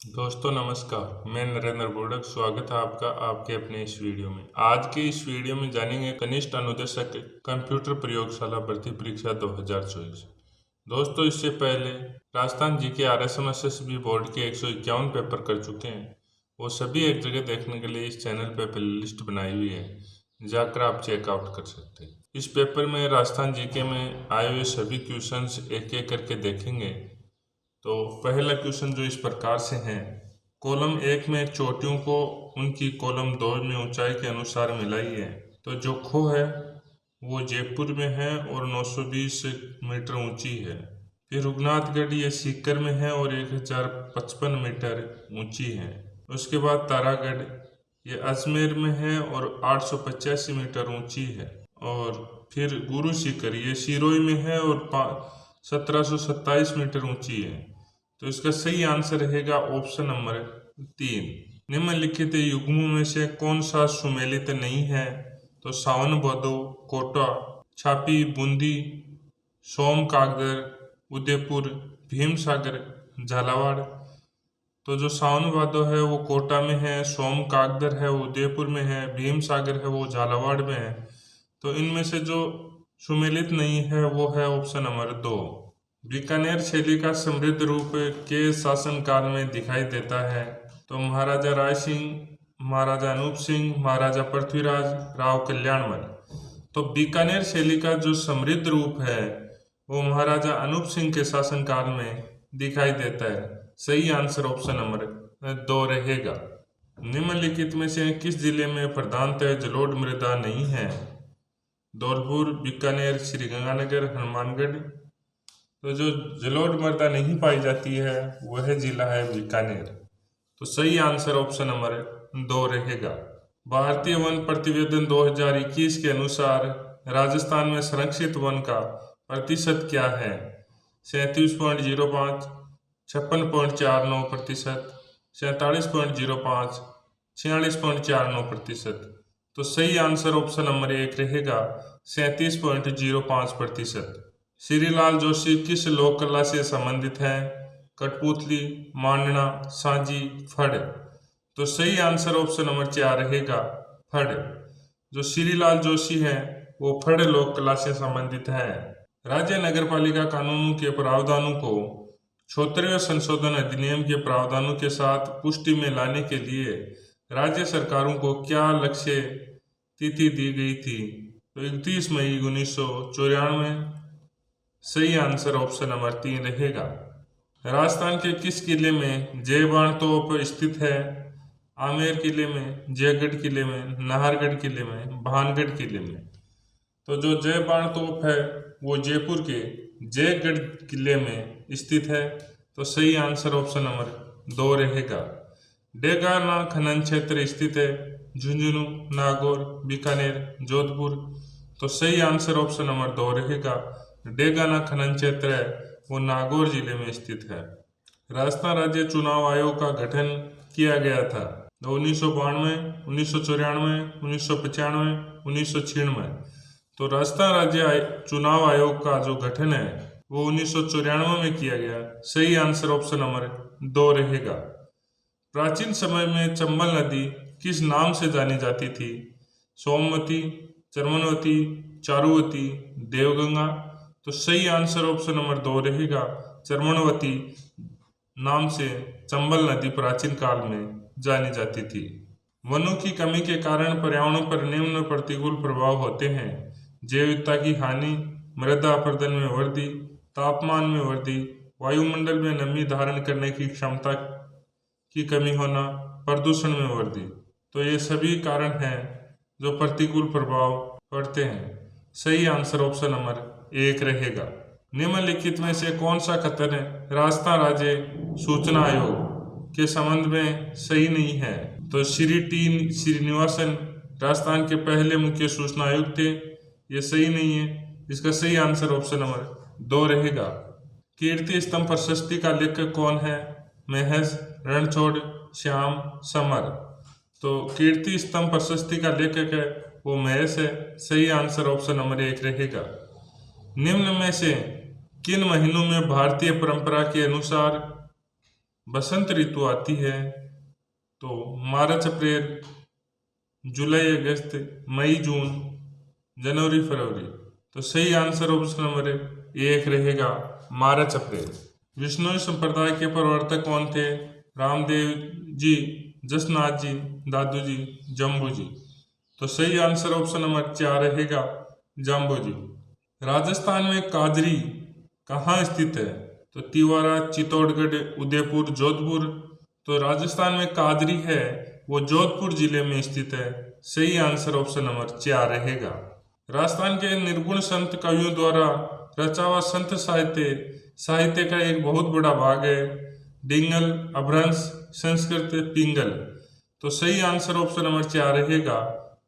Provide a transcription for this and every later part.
दोस्तों नमस्कार, मैं नरेंद्र बोडक स्वागत है आपका आपके अपने इस वीडियो में। आज के इस वीडियो में जानेंगे कनिष्ठ अनुदेशक कंप्यूटर प्रयोगशाला भर्ती परीक्षा 2024। दोस्तों इससे पहले राजस्थान जीके RSM-SSB बोर्ड के 151 पेपर कर चुके हैं। वो सभी एक जगह देखने के लिए इस चैनल पे प्लेलिस्ट बनाई हुई है, जाकर आप चेकआउट कर सकते हैं। इस पेपर में राजस्थान जीके में आए हुए सभी क्वेश्चंस एक एक करके देखेंगे। तो पहला क्वेश्चन जो इस प्रकार से है, कॉलम 1 में चोटियों को उनकी कॉलम 2 में ऊंचाई के अनुसार मिलाई है। तो जो खो है वो जयपुर में है और 920 मीटर ऊंची है। फिर रघुनाथगढ़ ये सीकर में है और 1055 मीटर ऊंची है। उसके बाद तारागढ़ ये अजमेर में है और 885 मीटर ऊंची है। और फिर गुरु सीकर ये सिरोही में है और 1727 मीटर ऊंची है। तो इसका सही आंसर रहेगा ऑप्शन नंबर 3। निम्नलिखित युग्मों में से कौन सा सुमेलित नहीं है? तो सावन भदो, कोटा, छापी, बूंदी, सोम कागदर, उदयपुर, भीम सागर, झालावाड़। तो जो सावन भादो है वो कोटा में है, सोम कागदर है वो उदयपुर में है, भीम सागर है वो झालावाड़ में है। तो इनमें से जो सुमेलित नहीं है वो है ऑप्शन नंबर 2। बीकानेर शैली का समृद्ध रूप के शासनकाल में दिखाई देता है? तो महाराजा राय सिंह, महाराजा अनूप सिंह, महाराजा पृथ्वीराज, राव कल्याणमल। तो बीकानेर शैली का जो समृद्ध रूप है वो महाराजा अनूप सिंह के शासनकाल में दिखाई देता है। सही आंसर ऑप्शन नंबर 2 रहेगा। निम्नलिखित में से किस जिले में प्रधानतः जलोढ़ मृदा नहीं है? धौलपुर, बीकानेर, श्रीगंगानगर, हनुमानगढ़। तो जो जलोढ़ मृदा नहीं पाई जाती है वह जिला है बीकानेर। तो सही आंसर ऑप्शन नंबर 2 रहेगा। भारतीय वन प्रतिवेदन 2021 के अनुसार राजस्थान में संरक्षित वन का प्रतिशत क्या है? 37.05, 56.49%, 47.05, 46.49%। तो सही आंसर ऑप्शन नंबर 1 रहेगा 37.05%। श्रीलाल जोशी किस लोक कला से संबंधित हैं? कठपुतली, मांडना, सांजी, फड़। तो सही आंसर ऑप्शन नंबर 4 रहेगा फड़। जो श्रीलाल जोशी हैं वो फड़ लोक कला से संबंधित है। राज्य नगरपालिका कानूनों के प्रावधानों को 76वें संशोधन अधिनियम के प्रावधानों के साथ पुष्टि में लाने के लिए राज्य सरकारों को क्या लक्ष्य तिथि दी गई थी? तो 31 मई 1994। सही आंसर ऑप्शन नंबर 3 रहेगा। राजस्थान के किस किले में जयबाण तोप स्थित है? आमेर किले में, जयगढ़ किले में, नाहरगढ़ किले में, भानगढ़ किले में। तो जो जयबाण तोप है वो जयपुर के जयगढ़ किले में स्थित है। तो सही आंसर ऑप्शन नंबर 2 रहेगा। डेगाना खनन क्षेत्र स्थित है झुंझुनू, नागौर, बीकानेर, जोधपुर। तो सही आंसर ऑप्शन नंबर 2 रहेगा। डेगाना खनन क्षेत्र है वो नागौर जिले में स्थित है। राजस्थान राज्य चुनाव आयोग का गठन किया गया था? 1992, 1994, 1995, 1996। तो राजस्थान राज्य चुनाव आयोग का जो गठन है वो 1994 में किया गया। सही आंसर ऑप्शन नंबर 2 रहेगा। प्राचीन समय में चंबल नदी किस नाम से जानी जाती थी? सोमवती, चरमनवती, चारुवती, देवगंगा। तो सही आंसर ऑप्शन नंबर 2 रहेगा। चरमनवती नाम से चंबल नदी प्राचीन काल में जानी जाती थी। वनों की कमी के कारण पर्यावरण पर निम्न प्रतिकूल प्रभाव होते हैं? जैव विविधता की हानि, मृदा अपरदन में वृद्धि, तापमान में वृद्धि, वायुमंडल में नमी धारण करने की क्षमता की कमी होना, प्रदूषण में वृद्धि। तो ये सभी कारण हैं जो प्रतिकूल प्रभाव पड़ते हैं। सही आंसर ऑप्शन नंबर 1 रहेगा। निम्नलिखित में से कौन सा कथन राजस्थान राज्य सूचना आयोग के संबंध में सही नहीं है? तो श्री टी श्रीनिवासन राजस्थान के पहले मुख्य सूचना आयुक्त थे। ये सही नहीं है। इसका सही आंसर ऑप्शन नंबर 2 रहेगा। कीर्ति स्तंभ प्रशस्ति का लेखक कौन है? महज, रणछोड़, श्याम, समर। तो कीर्ति स्तंभ प्रशस्ति का लेखक है वो महेश है। सही आंसर ऑप्शन नंबर 1 रहेगा। निम्न में से किन महीनों में भारतीय परंपरा के अनुसार बसंत ऋतु आती है तो मार्च अप्रैल, जुलाई अगस्त, मई जून, जनवरी फरवरी। तो सही आंसर ऑप्शन नंबर 1 रहेगा मार्च अप्रैल। विष्णु संप्रदाय के प्रवर्तक कौन थे? रामदेव जी, जसनाथ जी, दादू जी, जम्बू जी। तो सही आंसर ऑप्शन नंबर 4 रहेगा जम्बू जी। राजस्थान में काजरी कहाँ स्थित है? तो तिवारा, चित्तौड़गढ़, उदयपुर, जोधपुर। तो राजस्थान में काजरी है वो जोधपुर जिले में स्थित है। सही आंसर ऑप्शन नंबर 4 रहेगा। राजस्थान के निर्गुण संत कवियों द्वारा रचा हुआ संत साहित्य का एक बहुत बड़ा भाग है डिंगल, अभ्रंश, संस्कृत, पिंगल। तो सही आंसर ऑप्शन नंबर 4 रहेगा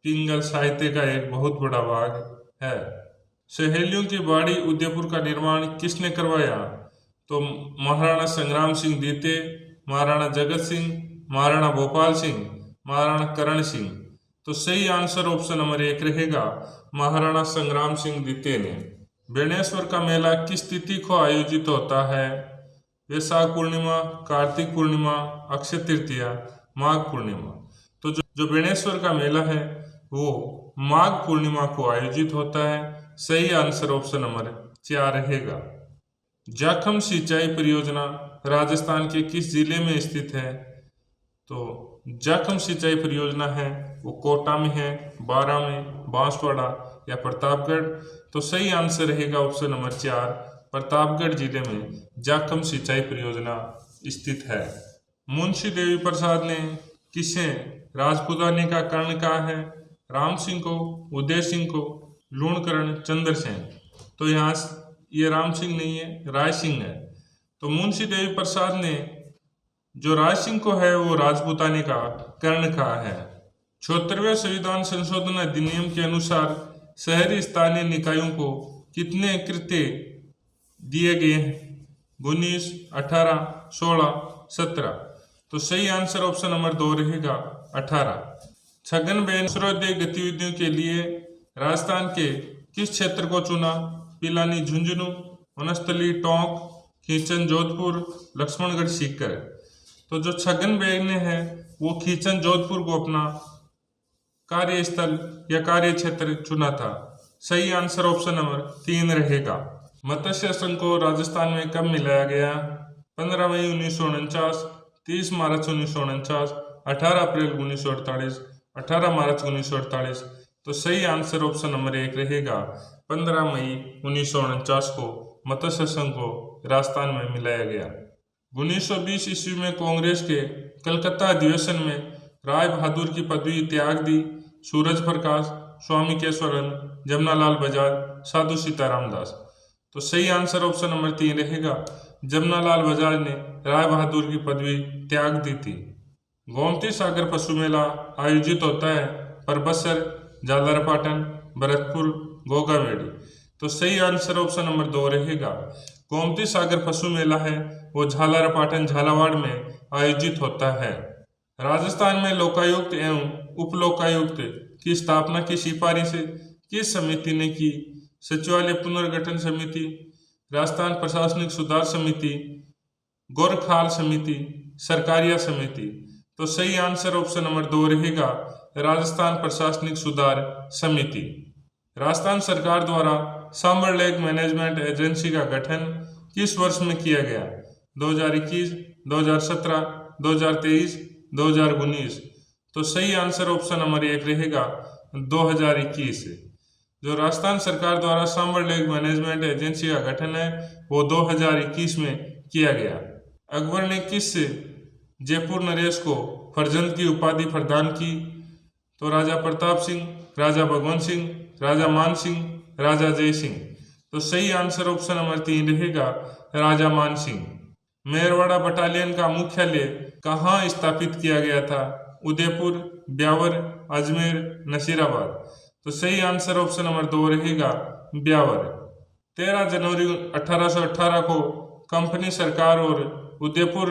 पिंगल साहित्य का एक बहुत बड़ा भाग है। सहेलियों की बाड़ी उदयपुर का निर्माण किसने करवाया? तो महाराणा संग्राम सिंह द्वितीय, महाराणा जगत सिंह, महाराणा भोपाल सिंह, महाराणा करण सिंह। तो सही आंसर ऑप्शन नंबर 1 रहेगा महाराणा संग्राम सिंह द्वितीय ने। बेणेश्वर का मेला किस तिथि को आयोजित होता है? वैशाख पूर्णिमा, कार्तिक पूर्णिमा, अक्षय तृतीया, माघ पूर्णिमा। तो जो बेणेश्वर का मेला है वो माघ पूर्णिमा को आयोजित होता है। सही आंसर ऑप्शन नंबर 4 रहेगा। जाखम सिंचाई परियोजना राजस्थान के किस जिले में स्थित है? तो जाखम सिंचाई परियोजना है वो कोटा में है, बारां में, बांसवाड़ा या प्रतापगढ़। तो सही आंसर रहेगा ऑप्शन नंबर 4, प्रतापगढ़ जिले में जाखम सिंचाई परियोजना स्थित है। मुंशी देवी प्रसाद ने किसे राजपूतानी का कर्ण कहा है? राम सिंह को, उदय सिंह को, लूणकरण, चंद्रसेन। तो यहाँ ये राम सिंह नहीं है, राय सिंह है। तो मुंशी देवी प्रसाद ने जो राय सिंह को है वो राजपूतानी का कर्ण कहा है। 76वें संविधान संशोधन अधिनियम के अनुसार शहरी स्थानीय निकायों को कितने कृत्य दिए गए हैं? 19, 18, 16, 17। तो सही आंसर ऑप्शन नंबर 2 रहेगा 18। छगनबेन सूर्योदय गतिविधियों के लिए राजस्थान के किस क्षेत्र को चुना? पिलानी झुंझुनू, वनस्थली टोंक, खींचन जोधपुर, लक्ष्मणगढ़ सीकर। तो जो छगनबेन ने है वो खींचन जोधपुर को अपना कार्यस्थल या कार्य क्षेत्र चुना था। सही आंसर ऑप्शन नंबर 3 रहेगा। मत्स्य संघ को राजस्थान में कब मिलाया गया? 15 मई 1949, 30 मार्च 1949, 18 अप्रैल 1948, 18 मार्च 1948। तो सही आंसर ऑप्शन नंबर 1 रहेगा 15 मई 1949 को मत्स्य संघ को राजस्थान में मिलाया गया। 1920 ईस्वी में कांग्रेस के कलकत्ता अधिवेशन में राय बहादुर की पदवी त्याग दी सूरज प्रकाश, स्वामी केशवरन, जमनालाल बजाज, साधु सीताराम दास। तो सही आंसर ऑप्शन नंबर 3 रहेगा जमनालाल बजाज ने राय बहादुर की पदवी त्याग दी थी। गोमती सागर पशु मेला आयोजित होता है परबसर, झालरापाटन, भरतपुर, गोगावेड़ी। तो सही आंसर ऑप्शन नंबर 2 रहेगा गोमती सागर पशु मेला है वो झालरापाटन, झालावाड़ में आयोजित होता है। राजस्थान में लोकायुक्त एवं उप लोकायुक्त की स्थापना की सिफारिश किस समिति ने की? सचिवालय पुनर्गठन समिति, राजस्थान प्रशासनिक सुधार समिति, गोरखाल समिति, सरकारिया समिति। तो सही आंसर ऑप्शन नंबर 2 रहेगा राजस्थान प्रशासनिक सुधार समिति। राजस्थान सरकार द्वारा सांबर लेक मैनेजमेंट एजेंसी का गठन किस वर्ष में किया गया? 2021, 2017, 2023, 2019। तो सही आंसर ऑप्शन नंबर 1 रहेगा 2021। जो राजस्थान सरकार द्वारा सांबर लेक मैनेजमेंट एजेंसी का गठन है वो 2021 में किया गया। अकबर ने किस जयपुर नरेश को फर्जंद की उपाधि प्रदान की? तो राजा प्रताप सिंह, राजा भगवंत सिंह, राजा मान सिंह, राजा जय सिंह। तो सही आंसर ऑप्शन नंबर 3 रहेगा राजा मान सिंह। मेरवाड़ा बटालियन का मुख्यालय कहाँ स्थापित किया गया था? उदयपुर, ब्यावर, अजमेर, नसीराबाद। तो सही आंसर ऑप्शन नंबर 2 रहेगा ब्यावर। 13 जनवरी 1818 को कंपनी सरकार और उदयपुर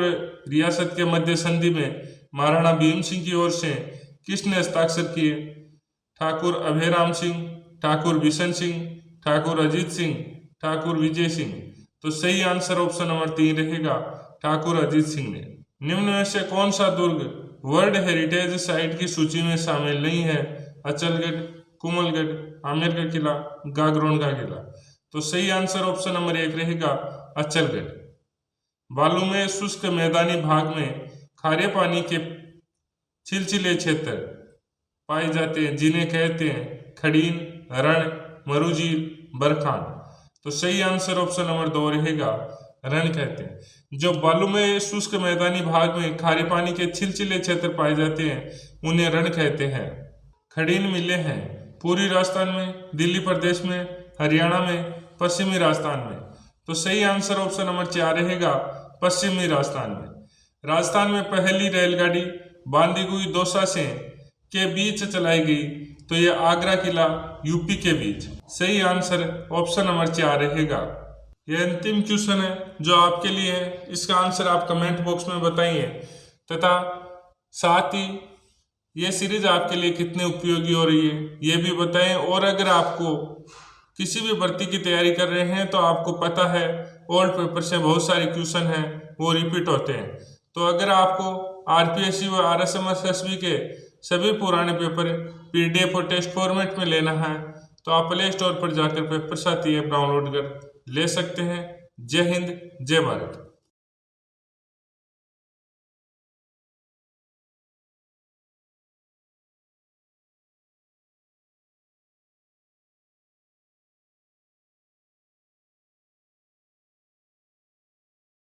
रियासत के मध्य संधि में महाराणा भीम सिंह की ओर से किसने हस्ताक्षर किए? ठाकुर अभयराम सिंह, ठाकुर बिशन सिंह, ठाकुर अजीत सिंह, ठाकुर विजय सिंह। तो सही आंसर ऑप्शन नंबर 3 रहेगा ठाकुर अजीत सिंह ने। निम्न में से कौन सा दुर्ग वर्ल्ड हेरिटेज साइट की सूची में शामिल नहीं है? अचलगढ़, कुमलगढ़, आमेर का किला, गागरोन का किला। तो सही आंसर ऑप्शन नंबर 1 रहेगा अचलगढ़। बालू में शुष्क मैदानी भाग में खारे पानी के छिलछिले क्षेत्र पाए जाते हैं जिन्हें कहते हैं खड़ीन, रण, मरुझील, बरखान। तो सही आंसर ऑप्शन नंबर 2 रहेगा रण कहते हैं। जो बालू में शुष्क मैदानी भाग में खारे पानी के छिलछिले क्षेत्र पाए जाते हैं उन्हें रण कहते हैं। खड़ीन मिले हैं पूर्वी राजस्थान में, दिल्ली प्रदेश में, हरियाणा में, पश्चिमी राजस्थान में। तो सही आंसर ऑप्शन नंबर 4 रहेगा पश्चिमी राजस्थान में। राजस्थान में पहली रेलगाड़ी बांदीकुई दौसा से के बीच चलाई गई, तो यह आगरा किला यूपी के बीच। सही आंसर ऑप्शन नंबर 4 रहेगा। यह अंतिम क्वेश्चन है जो आपके लिए है, इसका आंसर आप कमेंट बॉक्स में बताइए तथा साथ ही ये सीरीज आपके लिए कितने उपयोगी हो रही है ये भी बताएं। और अगर आपको किसी भी भर्ती की तैयारी कर रहे हैं तो आपको पता है ओल्ड पेपर से बहुत सारे क्वेश्चन हैं वो रिपीट होते हैं। तो अगर आपको आरपीएससी व आरएसएमएसएसबी के सभी पुराने पेपर पीडीएफ और टेस्ट फॉर्मेट में लेना है तो आप प्ले स्टोर पर जाकर पेपर साथी ऐप डाउनलोड कर ले सकते हैं। जय हिंद, जय भारत।